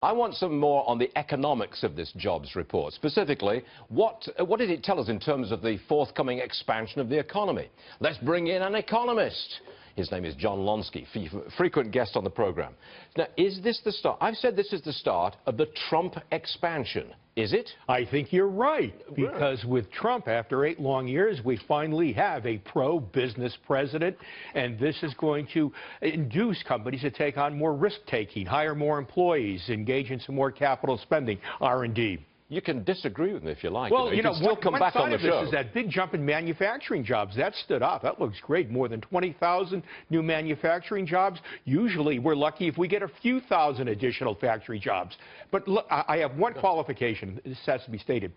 I want some more on the economics of this jobs report. Specifically, what did it tell us in terms of the forthcoming expansion of the economy? Let's bring in an economist. His name is John Lonski, frequent guest on the program. Now, is this the start? I've said this is the start of the Trump expansion. Is it? I think you're right, because with Trump, after 8 long years, we finally have a pro-business president, and this is going to induce companies to take on more risk-taking, hire more employees, engage in some more capital spending, R&D. You can disagree with me if you like. Well, you know, still come back on the show. This is that big jump in manufacturing jobs. That stood up. That looks great. More than 20,000 new manufacturing jobs. Usually, we're lucky if we get a few thousand additional factory jobs. But look, I have one qualification. This has to be stated.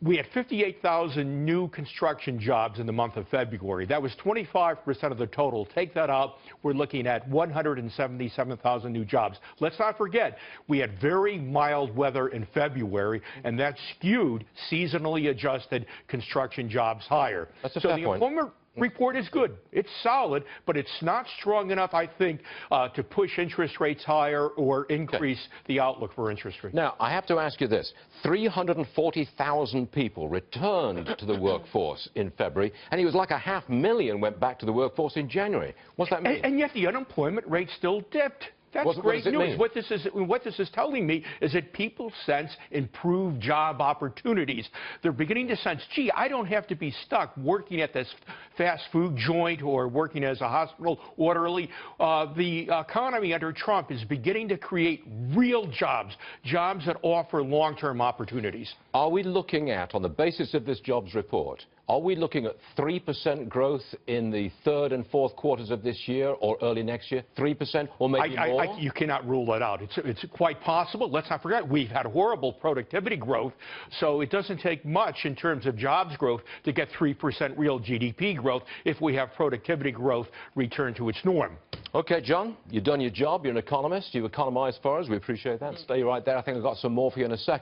We had 58,000 new construction jobs in the month of February. That was 25% of the total. Take that out, we're looking at 177,000 new jobs. Let's not forget, we had very mild weather in February, and that skewed seasonally adjusted construction jobs higher. That's a fair point. The employment report is good. It's solid, but it's not strong enough, I think, to push interest rates higher or increase the outlook for interest rates. Now, I have to ask you this. 340,000 people returned to the workforce in February, and it was like 500,000 went back to the workforce in January. What's that mean? And yet the unemployment rate still dipped. That's great news. What this is telling me is that people sense improved job opportunities. They're beginning to sense, gee, I don't have to be stuck working at this fast food joint or working as a hospital orderly. The economy under Trump is beginning to create real jobs, jobs that offer long-term opportunities. Are we looking at, on the basis of this jobs report, are we looking at 3% growth in the third and fourth quarters of this year or early next year? 3% or maybe more? You cannot rule that out. It's quite possible. Let's not forget, we've had horrible productivity growth, so it doesn't take much in terms of jobs growth to get 3% real GDP growth if we have productivity growth return to its norm. Okay, John, you've done your job. You're an economist. You economize for us. We appreciate that. Stay right there. I think I've got some more for you in a second.